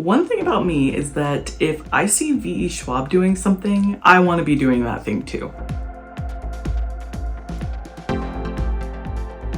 One thing about me is that if I see V.E. Schwab doing something, I want to be doing that thing too.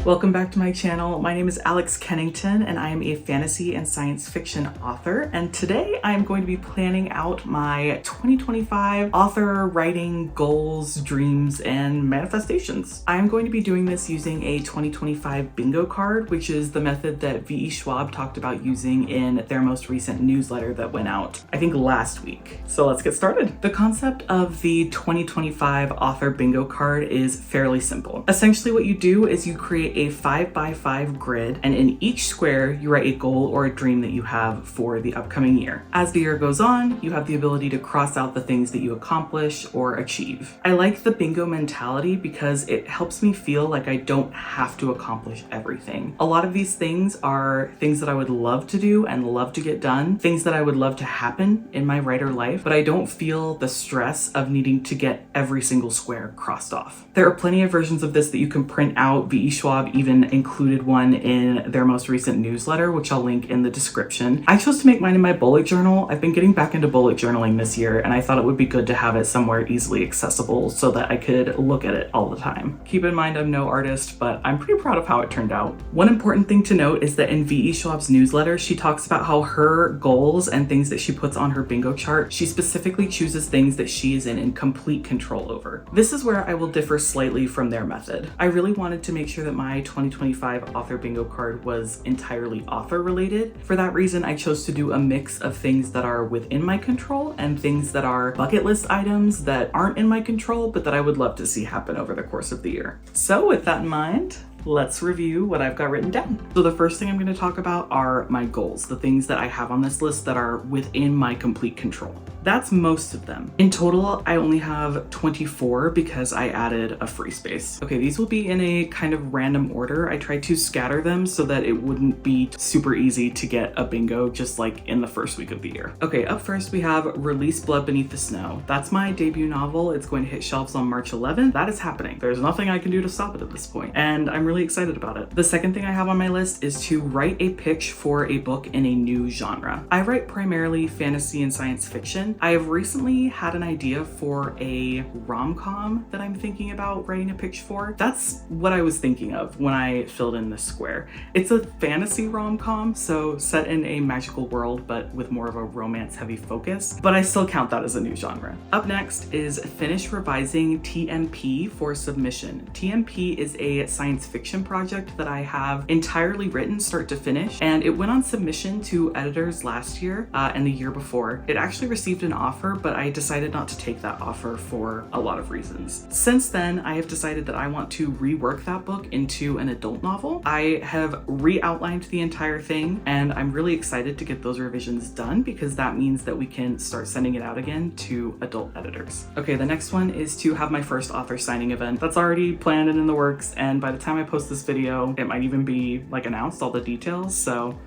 Welcome back to my channel. My name is Alex Kennington and I am a fantasy and science fiction author. And today I am going to be planning out my 2025 author writing goals, dreams, and manifestations. I am going to be doing this using a 2025 bingo card, which is the method that V.E. Schwab talked about using in their most recent newsletter that went out, I think last week. So let's get started. The concept of the 2025 author bingo card is fairly simple. Essentially what you do is you create a 5x5 grid, and in each square you write a goal or a dream that you have for the upcoming year. As the year goes on, you have the ability to cross out the things that you accomplish or achieve. I like the bingo mentality because it helps me feel like I don't have to accomplish everything. A lot of these things are things that I would love to do and love to get done, things that I would love to happen in my writer life, but I don't feel the stress of needing to get every single square crossed off. There are plenty of versions of this that you can print out. V.E. Schwab even included one in their most recent newsletter, which I'll link in the description. I chose to make mine in my bullet journal. I've been getting back into bullet journaling this year, and I thought it would be good to have it somewhere easily accessible so that I could look at it all the time. Keep in mind I'm no artist, but I'm pretty proud of how it turned out. One important thing to note is that in V.E. Schwab's newsletter, she talks about how her goals and things that she puts on her bingo chart, she specifically chooses things that she is in complete control over. This is where I will differ slightly from their method. I really wanted to make sure that my 2025 author bingo card was entirely author related. For that reason, I chose to do a mix of things that are within my control and things that are bucket list items that aren't in my control, but that I would love to see happen over the course of the year. So with that in mind, let's review what I've got written down. So the first thing I'm going to talk about are my goals, the things that I have on this list that are within my complete control. That's most of them. In total, I only have 24 because I added a free space. Okay, these will be in a kind of random order. I tried to scatter them so that it wouldn't be super easy to get a bingo just like in the first week of the year. Okay, up first we have Release Blood Beneath the Snow. That's my debut novel. It's going to hit shelves on March 11th. That is happening. There's nothing I can do to stop it at this point, and I'm really excited about it. The second thing I have on my list is to write a pitch for a book in a new genre. I write primarily fantasy and science fiction. I have recently had an idea for a rom-com that I'm thinking about writing a pitch for. That's what I was thinking of when I filled in this square. It's a fantasy rom-com, so set in a magical world, but with more of a romance-heavy focus, but I still count that as a new genre. Up next is finish revising TMP for submission. TMP is a science fiction project that I have entirely written start to finish, and it went on submission to editors last year and the year before. It actually received an offer, but I decided not to take that offer for a lot of reasons. Since then, I have decided that I want to rework that book into an adult novel. I have re-outlined the entire thing, and I'm really excited to get those revisions done because that means that we can start sending it out again to adult editors. Okay, the next one is to have my first author signing event. That's already planned and in the works, and by the time I post this video, it might even be like announced, all the details. So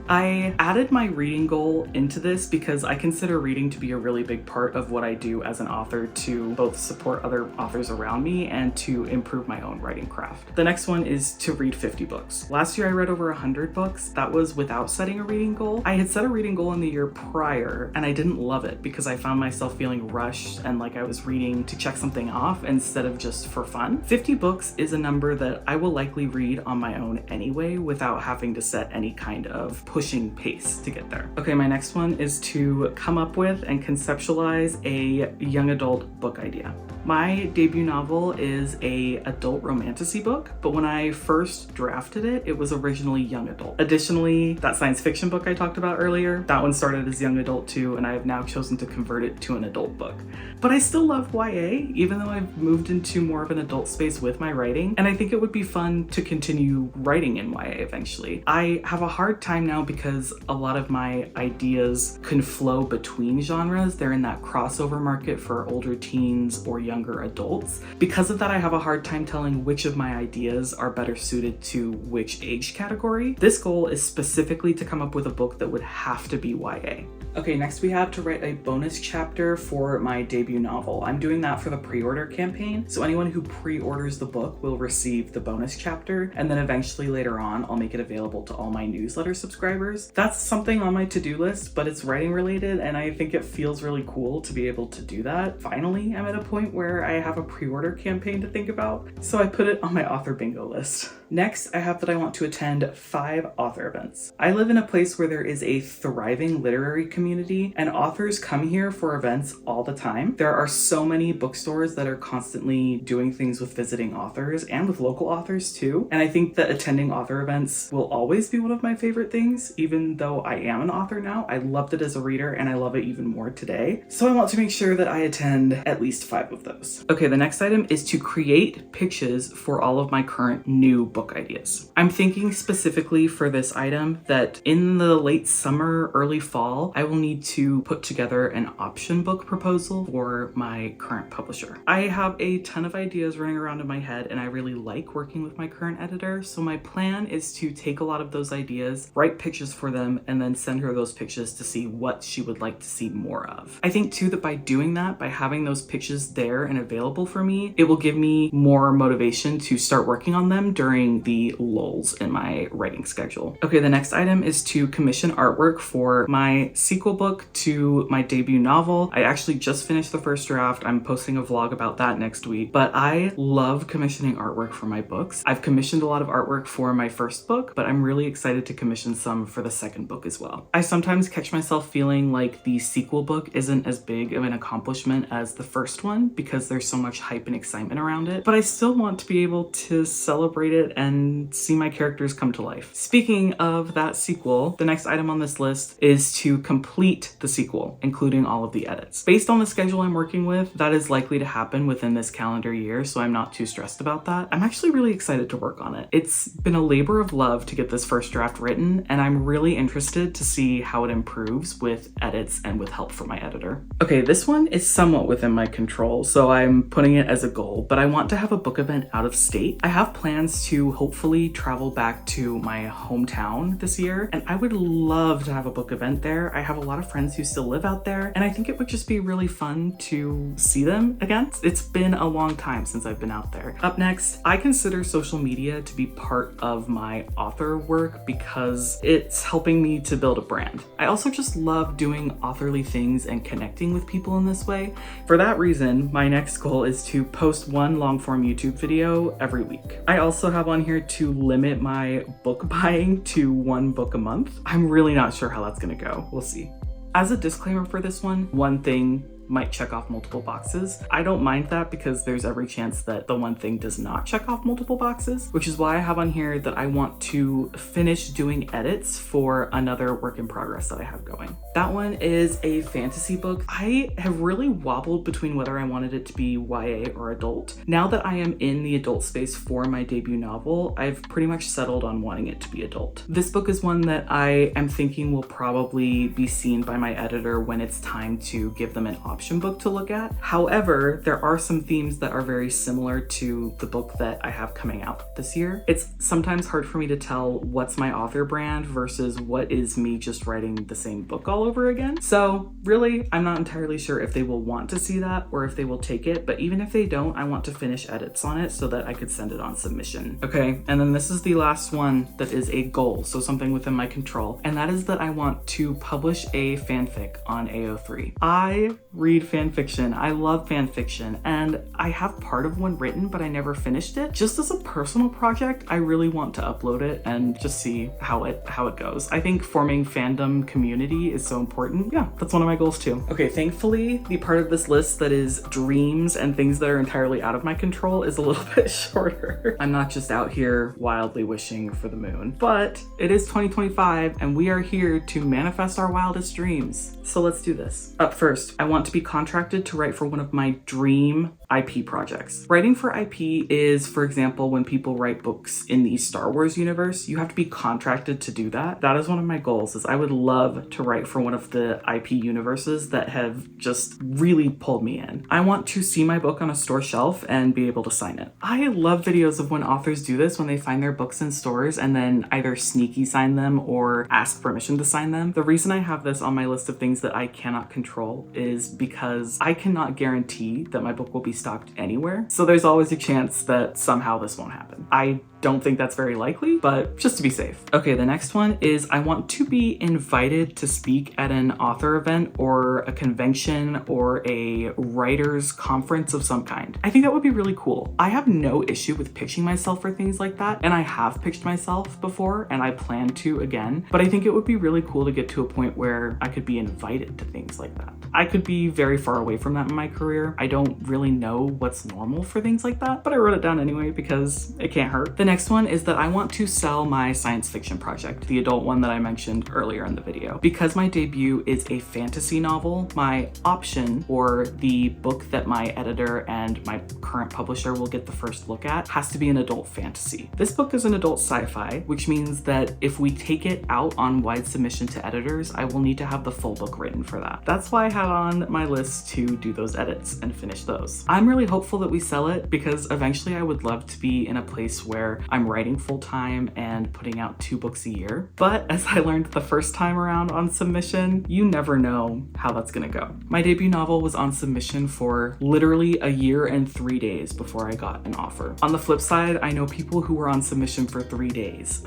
I added my reading goal into this because I consider reading to be a really big part of what I do as an author to both support other authors around me and to improve my own writing craft. The next one is to read 50 books. Last year I read over 100 books. That was without setting a reading goal. I had set a reading goal in the year prior and I didn't love it because I found myself feeling rushed and like I was reading to check something off instead of just for fun. 50 books is a number that I will likely read on my own anyway without having to set any kind of pushing pace to get there. Okay, my next one is to come up with and conceptualize a young adult book idea. My debut novel is a adult romantasy book, but when I first drafted it, it was originally young adult. Additionally, that science fiction book I talked about earlier, that one started as young adult too, and I have now chosen to convert it to an adult book. But I still love YA, even though I've moved into more of an adult space with my writing, and I think it would be fun to continue writing in YA eventually. I have a hard time now because a lot of my ideas can flow between genres. They're in that crossover market for older teens or young younger adults. Because of that, I have a hard time telling which of my ideas are better suited to which age category. This goal is specifically to come up with a book that would have to be YA. Okay, next we have to write a bonus chapter for my debut novel. I'm doing that for the pre-order campaign, so anyone who pre-orders the book will receive the bonus chapter, and then eventually later on I'll make it available to all my newsletter subscribers. That's something on my to-do list, but it's writing related, and I think it feels really cool to be able to do that. Finally, I'm at a point where I have a pre-order campaign to think about, so I put it on my author bingo list. Next, I have that I want to attend 5 author events. I live in a place where there is a thriving literary community, and authors come here for events all the time. There are so many bookstores that are constantly doing things with visiting authors and with local authors too. And I think that attending author events will always be one of my favorite things, even though I am an author now. I loved it as a reader and I love it even more today. So I want to make sure that I attend at least 5 of those. Okay, the next item is to create pitches for all of my current new book ideas. I'm thinking specifically for this item that in the late summer, early fall, I will need to put together an option book proposal for my current publisher. I have a ton of ideas running around in my head and I really like working with my current editor, so my plan is to take a lot of those ideas, write pitches for them, and then send her those pitches to see what she would like to see more of. I think too that by doing that, by having those pitches there and available for me, it will give me more motivation to start working on them during the lulls in my writing schedule. Okay, the next item is to commission artwork for my sequel book to my debut novel. I actually just finished the first draft. I'm posting a vlog about that next week, but I love commissioning artwork for my books. I've commissioned a lot of artwork for my first book, but I'm really excited to commission some for the second book as well. I sometimes catch myself feeling like the sequel book isn't as big of an accomplishment as the first one because there's so much hype and excitement around it, but I still want to be able to celebrate it and see my characters come to life. Speaking of that sequel, the next item on this list is to complete the sequel, including all of the edits. Based on the schedule I'm working with, that is likely to happen within this calendar year, so I'm not too stressed about that. I'm actually really excited to work on it. It's been a labor of love to get this first draft written, and I'm really interested to see how it improves with edits and with help from my editor. Okay, this one is somewhat within my control, so I'm putting it as a goal, but I want to have a book event out of state. I have plans to hopefully travel back to my hometown this year, and I would love to have a book event there. I have a lot of friends who still live out there, and I think it would just be really fun to see them again. It's been a long time since I've been out there. Up next, I consider social media to be part of my author work because it's helping me to build a brand. I also just love doing authorly things and connecting with people in this way. For that reason, my next goal is to post one long-form YouTube video every week. I also have on here to limit my book buying to 1 book a month. I'm really not sure how that's gonna go. We'll see. As a disclaimer for this one thing might check off multiple boxes. I don't mind that because there's every chance that the one thing does not check off multiple boxes, which is why I have on here that I want to finish doing edits for another work in progress that I have going. That one is a fantasy book. I have really wobbled between whether I wanted it to be YA or adult. Now that I am in the adult space for my debut novel, I've pretty much settled on wanting it to be adult. This book is one that I am thinking will probably be seen by my editor when it's time to give them an option book to look at. However, there are some themes that are very similar to the book that I have coming out this year. It's sometimes hard for me to tell what's my author brand versus what is me just writing the same book all over again. So really, I'm not entirely sure if they will want to see that or if they will take it, but even if they don't, I want to finish edits on it so that I could send it on submission. Okay, and then this is the last one that is a goal, so something within my control, and that is that I want to publish a fanfic on AO3. I read fan fiction. I love fan fiction, and I have part of one written, but I never finished it. Just as a personal project, I really want to upload it and just see how it goes. I think forming fandom community is so important. Yeah, that's one of my goals too. Okay, thankfully, the part of this list that is dreams and things that are entirely out of my control is a little bit shorter. I'm not just out here wildly wishing for the moon, but it is 2025 and we are here to manifest our wildest dreams. So let's do this. Up first, I want to be contracted to write for one of my dream IP projects. Writing for IP is, for example, when people write books in the Star Wars universe, you have to be contracted to do that. That is one of my goals, is I would love to write for one of the IP universes that have just really pulled me in. I want to see my book on a store shelf and be able to sign it. I love videos of when authors do this, when they find their books in stores and then either sneaky sign them or ask permission to sign them. The reason I have this on my list of things that I cannot control is because I cannot guarantee that my book will be stocked anywhere. So there's always a chance that somehow this won't happen. I don't think that's very likely, but just to be safe. Okay, the next one is I want to be invited to speak at an author event or a convention or a writer's conference of some kind. I think that would be really cool. I have no issue with pitching myself for things like that, and I have pitched myself before and I plan to again, but I think it would be really cool to get to a point where I could be invited to things like that. I could be very far away from that in my career. I don't really know what's normal for things like that, but I wrote it down anyway because it can't hurt. The next one is that I want to sell my science fiction project, the adult one that I mentioned earlier in the video. Because my debut is a fantasy novel, my option, or the book that my editor and my current publisher will get the first look at, has to be an adult fantasy. This book is an adult sci-fi, which means that if we take it out on wide submission to editors, I will need to have the full book written for that. That's why I had on my list to do those edits and finish those. I'm really hopeful that we sell it because eventually I would love to be in a place where I'm writing full-time and putting out 2 books a year. But as I learned the first time around on submission, you never know how that's gonna go. My debut novel was on submission for literally a year and 3 days before I got an offer. On the flip side, I know people who were on submission for 3 days.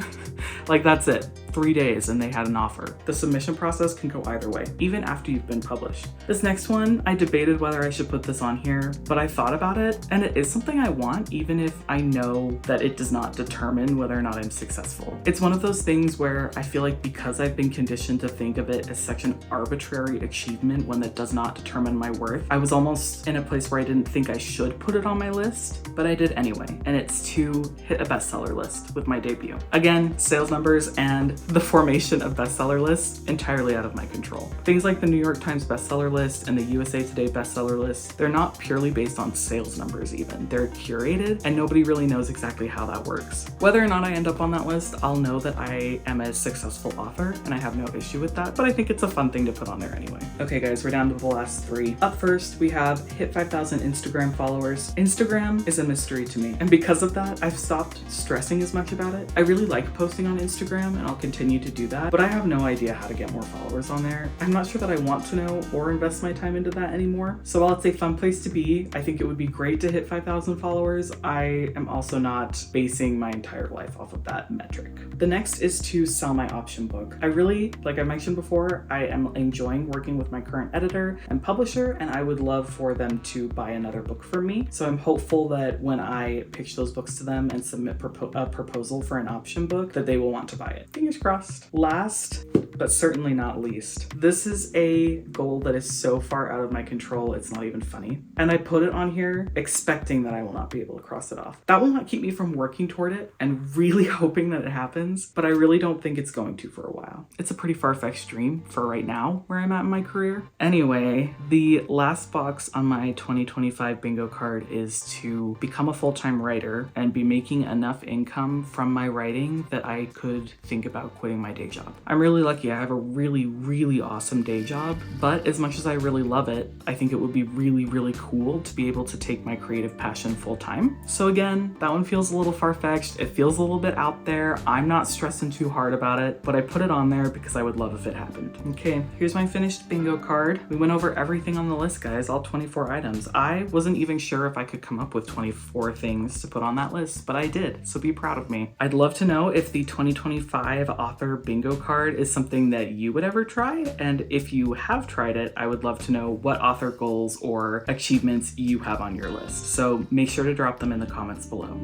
Like, that's it. 3 days and they had an offer. The submission process can go either way, even after you've been published. This next one, I debated whether I should put this on here, but I thought about it and it is something I want, even if I know that it does not determine whether or not I'm successful. It's one of those things where I feel like because I've been conditioned to think of it as such an arbitrary achievement when that does not determine my worth, I was almost in a place where I didn't think I should put it on my list, but I did anyway, and it's to hit a bestseller list with my debut. Again, sales numbers and the formation of bestseller lists entirely out of my control. Things like the New York Times bestseller list and the USA Today bestseller list, they're not purely based on sales numbers even. They're curated and nobody really knows exactly how that works. Whether or not I end up on that list, I'll know that I am a successful author and I have no issue with that, but I think it's a fun thing to put on there anyway. Okay guys, we're down to the last 3. Up first, we have hit 5,000 Instagram followers. Instagram is a mystery to me, and because of that, I've stopped stressing as much about it. I really like posting on Instagram and I'll continue to do that, but I have no idea how to get more followers on there. I'm not sure that I want to know or invest my time into that anymore. So while it's a fun place to be, I think it would be great to hit 5,000 followers. I am also not basing my entire life off of that metric. The next is to sell my option book. I really, like I mentioned before, I am enjoying working with my current editor and publisher, and I would love for them to buy another book from me. So I'm hopeful that when I pitch those books to them and submit a proposal for an option book, that they will want to buy it. Fingers crossed. Last, but certainly not least, this is a goal that is so far out of my control, it's not even funny. And I put it on here expecting that I will not be able to cross it off. That will not keep me from working toward it and really hoping that it happens, but I really don't think it's going to for a while. It's a pretty far-fetched dream for right now, where I'm at in my career. Anyway, the last box on my 2025 bingo card is to become a full-time writer and be making enough income from my writing that I could think about quitting my day job. I'm really lucky. I have a really awesome day job, but as much as I really love it, I think it would be really cool to be able to take my creative passion full-time. So again, that one feels a little far-fetched. It feels a little bit out there. I'm not stressing too hard about it, but I put it on there because I would love if it happened. Okay, here's my finished bingo card. We went over everything on the list, guys, all 24 items. I wasn't even sure if I could come up with 24 things to put on that list, but I did, so be proud of me. I'd love to know if the 2025 author bingo card is something that you would ever try, and if you have tried it, I would love to know what author goals or achievements you have on your list. So make sure to drop them in the comments below.